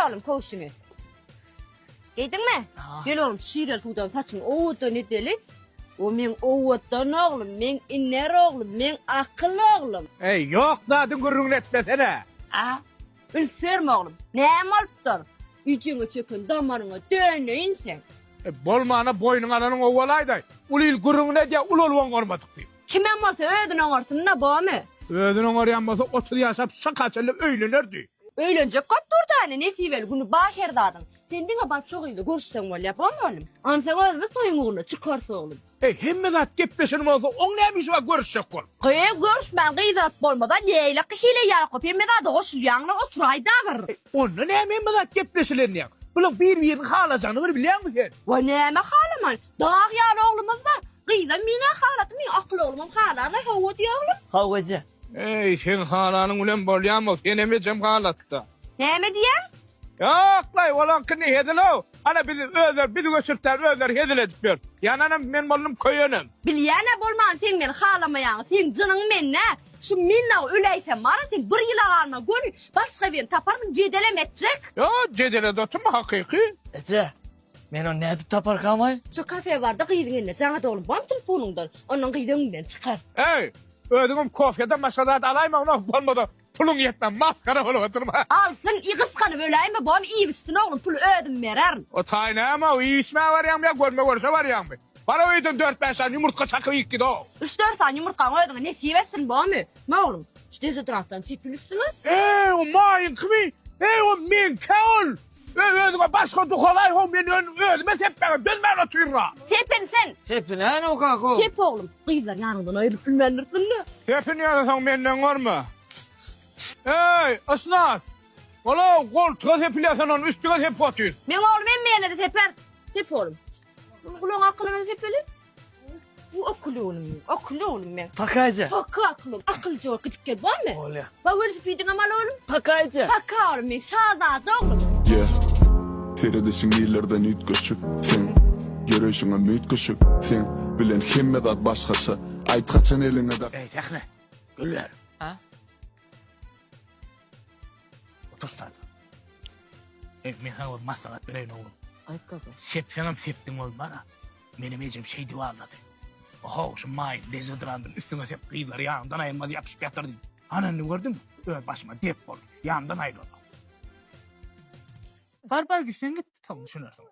oğlum koşunu. Giydin mi? Gel oğlum şiirler tutam saçın oğuttan eteli. O men oğuttan oğlum, men inner oğlum, men akıllı oğlum. Ey yok zadın gurrun etmesene. Ha? Ülserme oğlum. Näme olupdyr? Üçüňe çökün damaryňa döneýin sen. Bolmana boynun alanın ovalayday. Ulil gurrun ne diye ulol won gormadyk diýip. Kime bolsa ödüne oňarsyn na bamy? Özünün oryan bolsa 30 ýaşap şakaçyly öýlenerdi. Öýlenjek gotdurdy nesibel güni bahir dadyn. Sen diňe bap çok ýyly görüşseň bolýar oğlum. Ansa özü toýuňyny çykarsa oğlum. Hemme zat gepleşen bolsa oň näme işe görüşjek bol. Görüşmän gyzap bolmadan neýle kişiyle ýalyp hemme zat goşul ýaňla oturaýda bir. Onu näme hemme zat gepleşilerini ýak. Bular bir halajany bir bilýärmi sen? Wa näme halaman? Dağ ýaly oglumyz da. Gyza mine halat, men akly oglum halana hawa diýelim. Havacı. Ey sen halanyň bilen bolýarmy? Sen eme jem halatda. Näme diýen? Yoklay, olan kini hedilo. Ana bizi göçürtler, özler hediledip ber. Yananam men bolum köyenim. Bilýäne bolman sen meni halamaýaň, sen jynyň menne. Şu minna üleýsem mara sen bir ýyla galma gönü başga bir tapardyň jedelem etjek. Yo, cedele dotum hakiki. Ece. Men o ne edip tapar kalmay? Şu kafe barda gyýdyň jaňa dolum bam telefonundan. Onuň gyýdyňdan çykar. Ey, ödüňüm kofyada maşadat alayma onu bolmada. Pulun yetmem, maskara bolup oturma. Alsın, ýygysgany böläýme, bam iýibistin oglum pul ödüm berer. O taýnama, o işme var ýam ya, görme görse var ýam. Bana öýdün 4-5 san yumurtka çakyp ýikdi o. 3-4 san yumurtkaň ödüňe nesip etsin bamy? Ma oglum, şu dezodrantdan sepilistini. Ey, o maýyn kimi? Ey, o men kaol. Ödüňe başga dukolay ho men ödüme sepmäge dönmän oturra. Sepin sen. Sepin ne o kako? Sep oglum, gyzlar ýanyndan aýryp bilmendirsinmi? Sepin ýasaň menden gorma. Hey, Asnat! Ola, koltuğa sepilersen onun üstüne sep otur. Men oğlum emmeyene de teper. Tep oğlum. Kulağın akıllı ben sepelim. Bu akıllı oğlum ben. Pakaycı. Paka akıllım. Akılcı ol gidip gel var mı? Olya. Bak öyle sepidin amal oğlum. Pakaycı. Paka oğlum ben sağda oğlum. Yeah, teredeşin ýerlerden ütköçüp, sen görüşüňe mütköçüp, sen bilen hemme zat başgaça, aýtgaçan eliňe da. Ey, tekne, güller. Ha? Oturstan. Ey, men sana o maslahat bereýin oğlum. Ay kako. Sepseňem sepdiň ol bana. Menem ejem şey diwarlady. Oho, şu maýyn dezodrantyn üstüne sep gyýlar ýandan aýylmaz ýapyşyp ýatyrdy. Anany gördüm, başyma dep bol. Ýandan aýryldy. Bar sen git tamam şunarsan.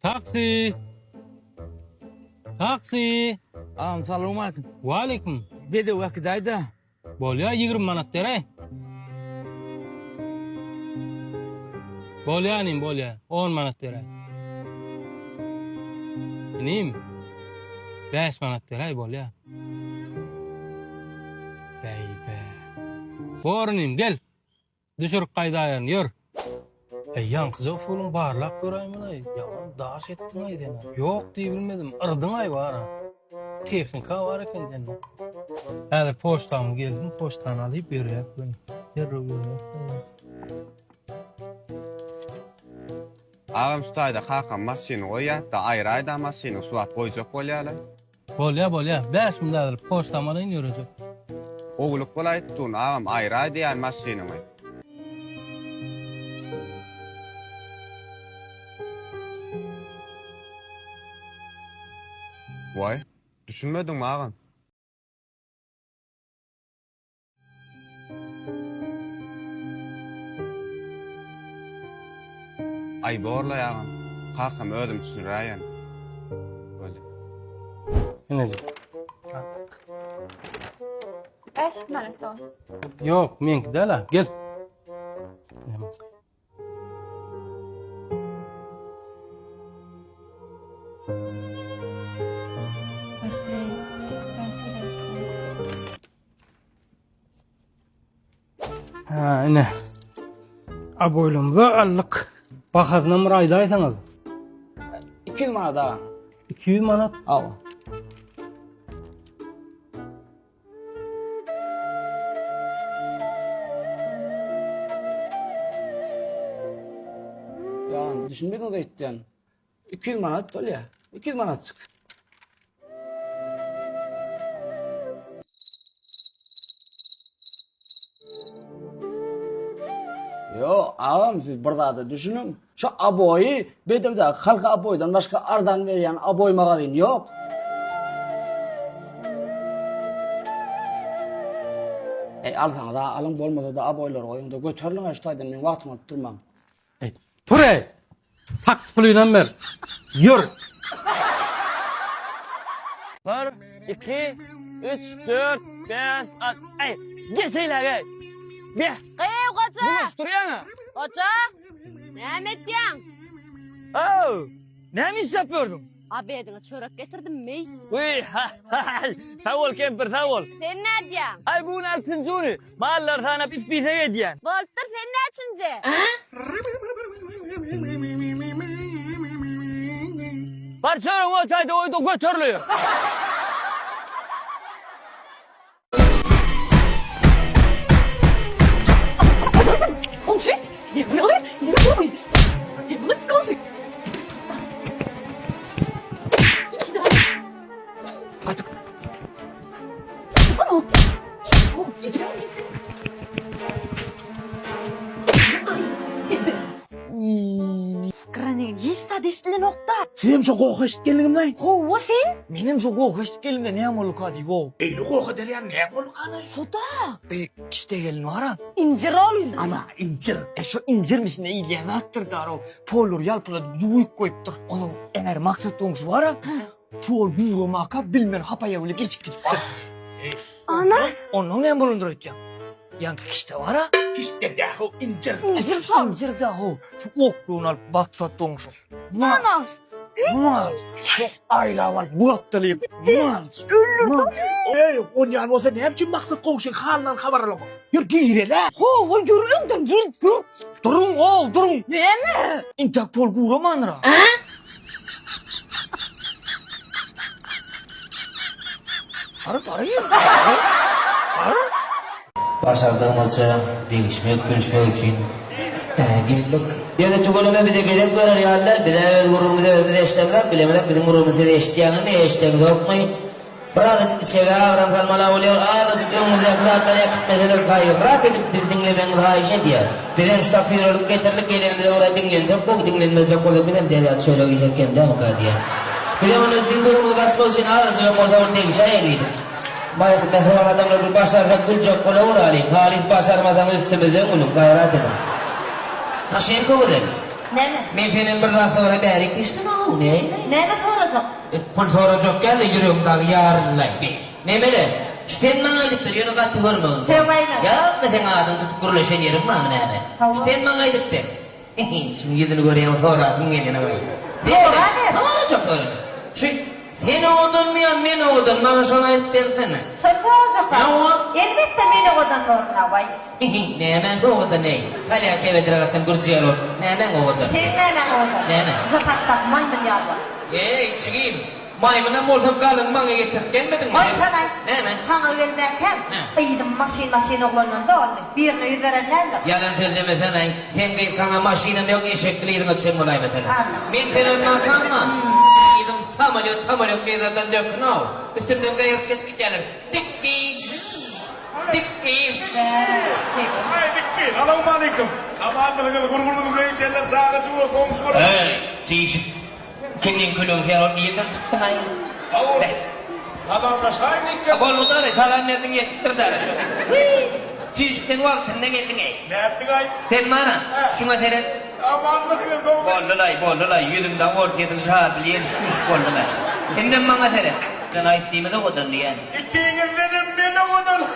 Taksi. Taksi. Assalamu alaykum. Wa alaykum. Bede wagt aýda. Bolýa 20 manat berä. Bolýa 10 manat berä. Nim. 5 manat berä bolýa. Beybe. Fornim gel. Düşürüp gaýdaýan ýör. Yankı zofulun barlak görayım ay. Yalan daş ettin ay dene. Yok diye bilmedim. Ardın ay var ha. Teknika var eken dene. Yani poçtamı geldim. Poçtanı alıp veriyor beni. Yarı veriyor. Ağam şu tayda kalkan masini koya da ayrayda masini suat koyacak bolýarlar. Bolya. 5 milyar poçtamı da iniyoracak. Oğluk bolay tutun ağam ayrayda yan masini koy. Vay, düşünmedin mi ağam? Ay borla ağam. Kalkam ödüm düşünürəyen. Böyle. Nece? 5 manat o. Yok, menki de la. Gel. Ha, ne? Aboylumda allık. Bakadına mırayda aysanız. 200 manat ağa. 200 manat. Al. Yani düşünmedin o da gitti yani. 200 manat öyle ya. 200 manat çık. Yo ağam siz burada da düşünün. Şu aboyu bedevde halka aboydan başka ardan veren aboymağa deyin yok. Al sana da alın bolmadı da aboylar koyun da götürülün eştaydan men vaktimi alıp durmam. Tur ey. Taksi puluyla ver. Yürü. 1, 2, 3, 4, 5, 6. Ey, geçeyler ey. Bir. Kıyı koça. Buluşturuyor. Koça. Ne ettiyen? Oo. Ne iş yapıyordun? Abi edine çörek getirdim mi? Uy, sağ ol Kemper, sağ ol. Sen ne diyen? Ay bunun altıncını. Mahallar sana pis pise ediyen. Boltur sen ne açınca? Parçaların otayda oyda götürülüyor. Kırane yista dişli nokta. Sen şu koku eşitkenligim lan. Hova sen? Benim şu kokuş gelimde ne yamalık hadi go. Eyli koku der ya ne koku ana? Soda. İşte gelin vara. İncir ol. Ana incir. Şu incir misin iyiliğe nattır daro. Polur yalpıladı yuvuk koyuptur. Oğlum eğer maksatın şu vara. Pol büyüğü maka bilmer hapaya öyle geçip gittir. Ana. Onun ne bulunduruyor ya? Yankı işte vara. İşte de o incir. İncir fal. İncir da o. Şu okluğun al maksatın şu. Ana. Mal. Ayla var bu aptalıyım. Mal. Ey on yani olsa ne biçim maksat koku halından haberle. Yürü gire la. Hova yürüyün de gir. Durun o durun. Ne mi? İntak pol gura manra. Arı. Başardığımızı görüşmek için geldik. Yönetim olama bir de gerek var hayaller. Bir de gururumuzu ödeştirmek, bilemedik bizim gururumuzu eşitleyenin ne eşitleyenin okmayın. Bırak içeri avram salmala oluyor. Ağzı önünde yakılatlar yakıp mesela kayırak edip dinlemenin daha işe diye. Birden şu taksiyi olup getirdik gelelimde oraya dinlensek bu dinlenmeyecek olur. Birden de şöyle giderken de o kadar diye. Birden onun zincirimi kaçmak için ağzı ve motor değil şey eliydik. Bayık mehruman adamlar bir başarsak bulacak kola uğrayın. Halis başarmadan üstümüzden ulup gayret edin. Haşin kovudun. Ne mi? Men senin bir daha sonra bärik düştün o ne? Ne mi soracak? Pul soracak geldi yüreğimden yarınlay bir. Ne mele? Sen bana aydıktır yönü katı var mı? Sevmayla. Ya ne sen adın tutup kuruluşan yerim var mı ne be? Tamam. Sen bana aydıktır. Şimdi yüzünü göreyim sonra atın gelin ağabey. Tamam da çok soracak. Şu sen oğudun mu ya men oğudun bana şuna ayıp versene. Şaka olacak. Ne o? Elbette beni odan doğruna vay. Ne hemen oğudun ne? Salya kebedir ağasın gürcüyer ol. Ne hemen oğudun? Sen ne hemen odan? Ne hemen? Zataktak maymun yarlar. Çıkayım. Maymuna moltam kalın bana getirip gelmedin mi? Vay sanay. Ne hemen? Sana vermerken kıydım maşin oğlanın da oldu. Birini yüzerenlerle. Yalan söz demesene. Sen kıyıp kana maşinem yok eşekliydin düşen olay mesela. Anladım. Ben senin makamma. Kıydım samalyok mezardan dökün o. Üstümden gayet geçki gelir. Dikkiş. Ay dikkin. Alamu aleyküm. Aman bana gurgurunu böyle içerler sağa çıkıyor komşu var. Çiğişik. Kendin külün ferot diyetten çıktın ay. Avur. Halamla şahinlik Bol bu da kalan nereden getirdi de. Çiğişikten vaktinde geldin ay. Ne yaptık ay? Sen bana şuna teret. Aman bakın doğru. Bollalay yüzümden ortayadan şahabiliyen üç bollalay. Senden bana teret. Sen ayıttığımı da kodun diyen. İkiniz benim beni odun.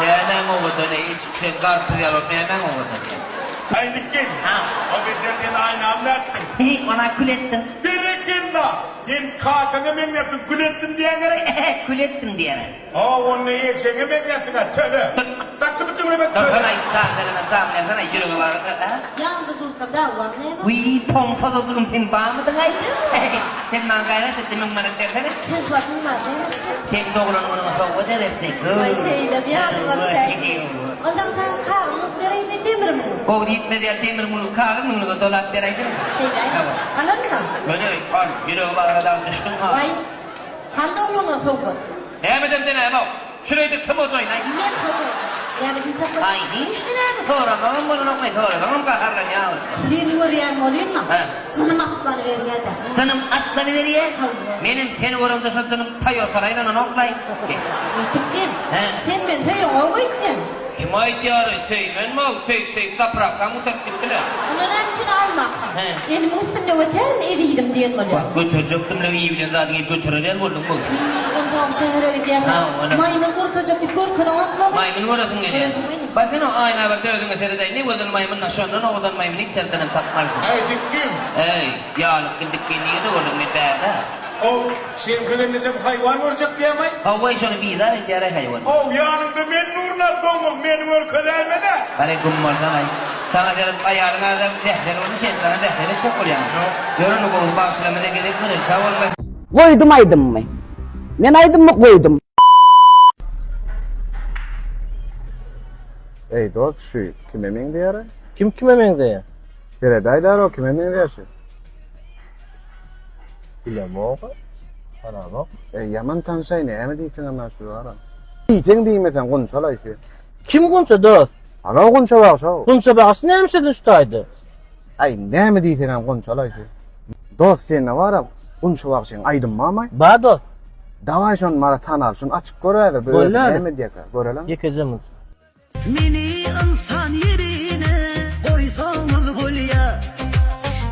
Nereden o kodun ay? Hiç şey kartı yalop nereden o kodun? Ay dikkin. O geçerken aynı anlattın. Ona kül ettin. Birikin la. Sen kalkanı men yaptın kül ettim diyen gerek. Kül ettim diyene. Onu yeşeni men yaptın ha töle. Takı bütün rümet Sana töle. sana yürüme var. Yandı dur kadar var ne var? Uy tom fazlasın sen bağmadın ay. Sen bana gayret ettin ben bana dersene. Sen şu atın var değil mi? Sen doğrulan onu soğuk edersek. Ay şeyle bir adım var şey. O zaman karnı göreyim demir mi? O gitme diye demir mulu kağıt mulu da dolap deraydın. Şeyden. Anladın mı? Böyle al yürü bağırdan düştün ha. Vay. Hangi oğlunu soğuk? Ne yapacağım dene bu? Şurayı da kim olacak lan? Ne koca? Yani diyecek mi? Ay işte ne? Sonra babam bunu okuyun sonra. Babam kaharlan ya. Seni görüyen oluyor mu? He. Sınım atları veriyor da. Sanım atlanı veriyor. Benim seni görümde şu sanım Toyota'yla onu oklayın. Gittin. He. Sen ben höyü olmaydın. Kim aytiyarı Seymen mi? Sey kapraktan mutattıktılar. Onun için almakam. He. Elim üstünde öterin ediydim diyen oluyor. Bak götürecektim de iyi bilen zaten götürürler buldum bu. Ondan şehre gidiyor. Ha, ona. Maymun korkacak bir korkudan atma. Maymun orasın geliyor. Bak sen o ayna bak dövdüğünü seyredeyim. Ne gözün maymun aşağıdan o kadar maymun ilk sertenen takmalısın. Hey dikkim. Ey yağlık gildikki niye de gördün ne derdi? O senin kılınlıca bu hayvan olacak diyemey. Hava işini bir idare et yaray hayvan. O yanında men nuruna domuz men örkölerme de. Kare kummardan ay. Sana derim ayarına da dehler onu şey sana dehleri çok oluyor. Yorunu koğuz bağışlamada gerek var. Savunma. Koydum aydım mı? Men aydım mı koydum? Ey dost şu kime men diyara? Kim kime mende ya? Seredaylar o kime men diyorsa? Bilem o. Ana bak. Yaman tanışay ne ama deysen ama şu ara. Deysen diymesen konuşalay şu. Kim konça dost? Ana konuşa bak şu. Konça bağısı neymişedin şu taydı? Ay ne mi deysen ama konuşalay şu. Dost sen ne var ya konuşa bak sen aydın mı amay? Ba dost. Davay şun mara tanal şun açık görüver böyle Göller. ne mi diyeka görelim. Yekeceğim. Meni insan yerine koysanız bolya.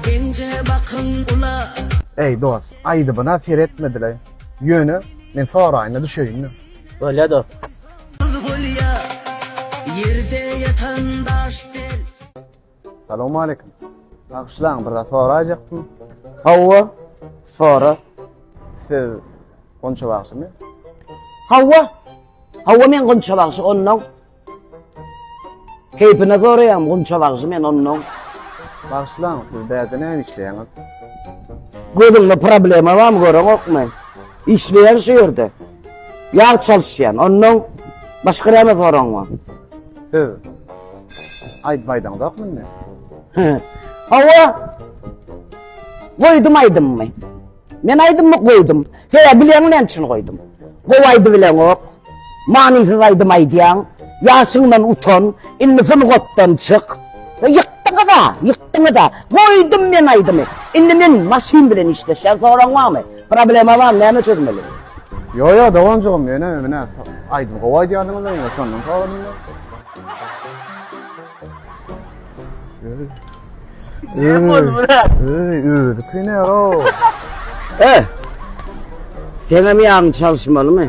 Bence bakın ula. Ey dost aydı bana seyretmediler. Yönü men sonra ayna düşeyim. Öyle dost. Bolya. Yerde yatan daş del. Selamun aleyküm. Akşlan burada soracaktım. Havva. Sonra. Siz konuşa baksın. Havva. Havva men konuşalaksı ondan. Keyfine sorayım konuşalaksı men ondan. Akşlan siz derdine ne işleyen? Gözünde problemi var mı görün yok mu? İşleyen şehirde. Yağ çalışayan ondan. Başka yeme sorun mu? Siz aytmaydan da mı ne? Havva. Koydum aydım mı? Men aydım mı koydum? Sen bilen ne için koydum? Kovaydı bilen yok. Manisiz aydım aydiyan. Yaşından utan. İnnisin kottan çık. Yıktın da. Koydum men aydımı. İnni men maşin bilen işte. Sen soran var mı? Problema var mı? Ne çözmeli? Yo davancığım ne aydım kovay diyardınız da yine sonun falan Ne yapmadın Kıyne yaro. Sana mı yarın çalışmalı mı?